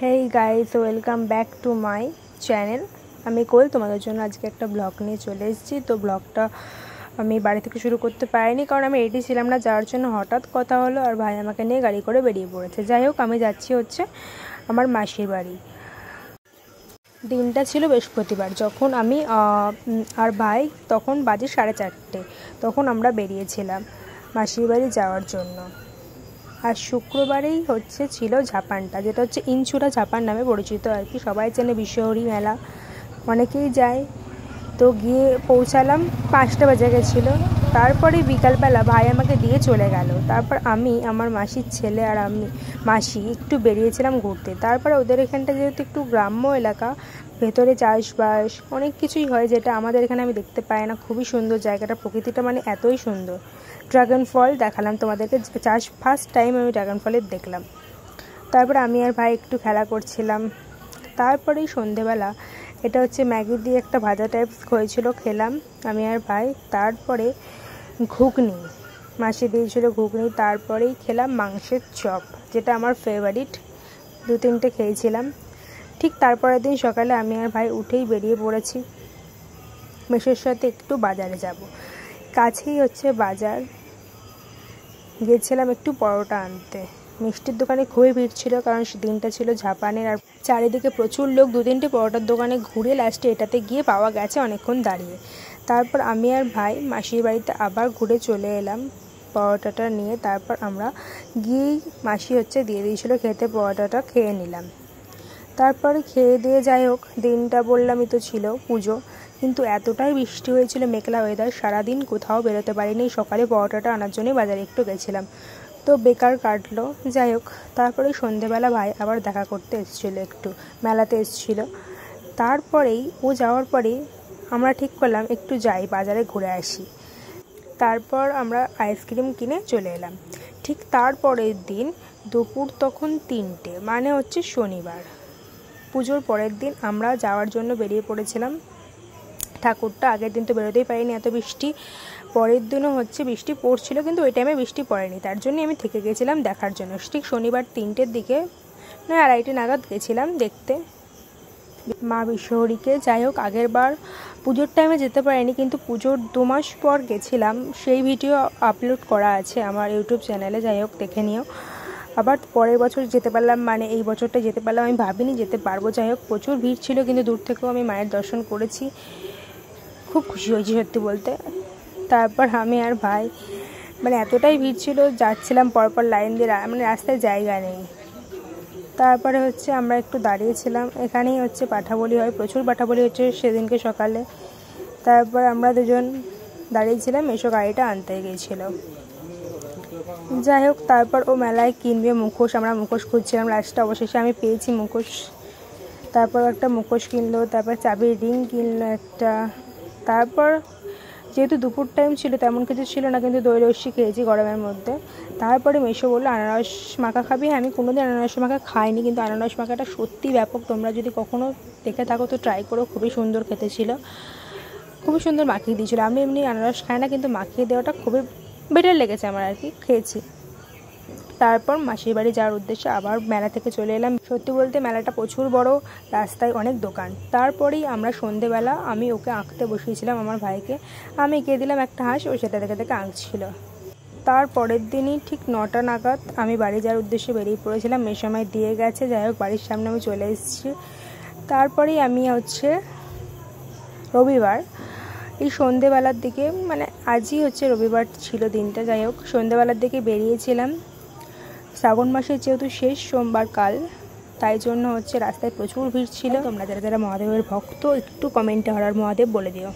Hey guys, welcome back to my channel. আমি কোল তোমাদের জন্য আজকে একটা ব্লগ নিয়ে চলে এসেছি। তো ব্লগটা আমি বাড়ি থেকে শুরু করতে পারিনি, কারণ আমি রেডি ছিলাম না, যাওয়ার জন্য হঠাৎ কথা হলো আর ভাই আমাকে নিয়ে গাড়ি করে বেরিয়ে পড়েছে। যাই হোক, আমি যাচ্ছি হচ্ছে আমার মাসির বাড়ি। দিনটা ছিল বৃহস্পতিবার। যখন আমি আর ভাই, তখন বাজে 4:30, তখন আমরা বেরিয়েছিলাম মাসির বাড়ি যাওয়ার জন্য। আর শুক্রবারেই ছিল ঝাপানটা, যেটা হচ্ছে ইনচুরা ঝাপান নামে পরিচিত আর কি। সবাই চেনে বিশ্বহরি মেলা, অনেকেই যায়। তো গিয়ে পৌঁছালাম 5টা বেজে গেছিলো। তারপরে বিকালবেলা ভাই আমাকে দিয়ে চলে গেল। তারপর আমি, আমার মাসির ছেলে আর আমি মাসি একটু বেরিয়েছিলাম ঘুরতে। তারপরে ওদের এখানটা যেহেতু একটু গ্রাম্য এলাকা, ভেতরে চাষবাস অনেক কিছুই হয়, যেটা আমাদের এখানে আমি দেখতে পাই না। খুবই সুন্দর জায়গাটা, প্রকৃতিটা মানে এতই সুন্দর। ড্রাগন ফল দেখালাম তোমাদেরকে, ফার্স্ট টাইম আমি ড্রাগন ফলের দেখলাম। তারপরে আমি আর ভাই একটু খেলা করছিলাম। তারপরেই সন্ধেবেলা এটা হচ্ছে ম্যাগি দিয়ে একটা ভাজা টাইপ হয়েছিল, খেলাম আমি আর ভাই। তারপরে ঘুগনি, মাসি দিয়েছিল ঘুগনি। তারপরেই খেলাম মাংসের চপ, যেটা আমার ফেভারিট। 2-3টে খেয়েছিলাম। ঠিক তারপরের দিন সকালে আমি আর ভাই উঠেই বেরিয়ে পড়েছি মেসোর সাথে একটু বাজারে যাব। কাছেই হচ্ছে বাজার, গিয়েছিলাম একটু পরোটা আনতে। মিষ্টির দোকানে খুবই ভিড় ছিল, কারণ দিনটা ছিল ঝাপানের আর চারিদিকে প্রচুর লোক। 2-3টে পরোটার দোকানে ঘুরে লাস্টে এটাতে গিয়ে পাওয়া গেছে অনেকক্ষণ দাঁড়িয়ে। তারপর আমি আর ভাই মাসির বাড়িতে আবার ঘুরে চলে এলাম পরোটাটা নিয়ে। তারপর আমরা গিয়েই মাসি দিয়ে দিয়েছিল খেতে, পরোটাটা খেয়ে নিলাম। তারপরে খেয়ে দিয়ে, যাই হোক, দিনটা বললামই তো ছিল পুজো, কিন্তু এতটাই বৃষ্টি হয়েছিল, মেঘলা ওয়েদার, সারাদিন কোথাও বেরোতে পারিনি। সকালে পরোটাটা আনার জন্যই বাজারে একটু গেছিলাম, তো বেকার কাটলো। যাই হোক, তারপরে সন্ধেবেলা ভাই আবার দেখা করতে এসেছিলো, একটু মেলাতে এসেছিলো। তারপরেই ও যাওয়ার পরেই আমরা ঠিক করলাম একটু যাই বাজারে ঘুরে আসি। তারপর আমরা আইসক্রিম কিনে চলে এলাম। ঠিক তারপরের দিন দুপুর তখন 3টে, মানে হচ্ছে শনিবার, পুজোর পরের দিন আমরা যাওয়ার জন্য বেরিয়ে পড়েছিলাম ঠাকুরটা। আগের দিন তো বেরোতেই পারিনি, এত বৃষ্টি। পরের দিনও বৃষ্টি পড়ছিল, কিন্তু ওই টাইমে বৃষ্টি পড়েনি, তার জন্য আমি থেকে গেছিলাম দেখার জন্য। ঠিক শনিবার 3টের দিকে, না 2:30 নাগাদ গেছিলাম দেখতে মা বিশ্বহরিকে। যাই হোক, আগের বার পুজোর টাইমে যেতে পারিনি, কিন্তু পুজোর 2 মাস পর গেছিলাম। সেই ভিডিও আপলোড করা আছে আমার ইউটিউব চ্যানেলে, যাই হোক দেখে নিও। আবার পরের বছর যেতে পারলাম, মানে এই বছরটা যেতে পারলাম, আমি ভাবিনি যেতে পারবো। যাই হোক, প্রচুর ভিড় ছিল, কিন্তু দূর থেকেও আমি মায়ের দর্শন করেছি, খুব খুশি হয়েছি সত্যি বলতে। তারপর আমি আর ভাই, মানে এতটাই ভিড় ছিল, যাচ্ছিলাম পরপর লাইন দিয়ে, মানে রাস্তায় জায়গা নেই। তারপরে আমরা একটু দাঁড়িয়েছিলাম, এখানেই পাঠাবলি হয়, প্রচুর পাঠাবলি হচ্ছে সেদিনকে সকালে। তারপর আমরা দুজন দাঁড়িয়েছিলাম, এসো গাড়িটা আনতে গিয়েছিল। যাই হোক, তারপর ও মেলায় কিনবে মুখোশ, আমরা মুখোশ খুঁজছিলাম, লাস্টে অবশেষে আমি পেয়েছি মুখোশ। তারপর একটা মুখোশ কিনলো, তারপর চাবির রিং কিনলো একটা। তারপর যেহেতু দুপুর টাইম ছিল, তেমন কিছু ছিল না, কিন্তু দই লস্যি খেয়েছি গরমের মধ্যে। তারপরে মেসো বললো আনারস মাখা খাবি। আমি কোনোদিন আনারস মাখা খাইনি, কিন্তু আনারস মাখাটা সত্যি ব্যাপক। তোমরা যদি কখনো দেখে থাকো তো ট্রাই করো, খুবই সুন্দর খেতে ছিল, খুবই সুন্দর মাখিয়ে দিয়েছিলো। আমি এমনি আনারস খাই না, কিন্তু মাখিয়ে দেওয়াটা খুবই বেটার লেগেছে আমার আর কি, খেয়েছি। তারপর মাসির বাড়ি যাওয়ার উদ্দেশ্যে আবার মেলা থেকে চলে এলাম। সত্যি বলতে মেলাটা প্রচুর বড়, রাস্তায় অনেক দোকান। তারপরেই আমরা সন্ধেবেলা, আমি ওকে আঁকতে বসিয়েছিলাম আমার ভাইকে, আমি এঁকে দিলাম একটা হাঁস, ও সেটা দেখে দেখে আঁকছিল। তারপরের দিনই ঠিক 9টা নাগাদ আমি বাড়ি যাওয়ার উদ্দেশ্যে বেরিয়ে পড়েছিলাম, মেসময় দিয়ে গেছে। যাই হোক, বাড়ির সামনে আমি চলে এসেছি। তারপরেই আমি রবিবার, এই সন্ধেবেলার দিকে, মানে আজই রবিবার ছিল দিনটা। যাই হোক, সন্ধেবেলার দিকে বেরিয়েছিলাম। শ্রাবণ মাসের যেহেতু শেষ সোমবার কাল, তাই জন্য রাস্তায় প্রচুর ভিড় ছিল। তোমরা যারা যারা মহাদেবের ভক্ত, একটু কমেন্টে হর হর মহাদেব বলে দিও।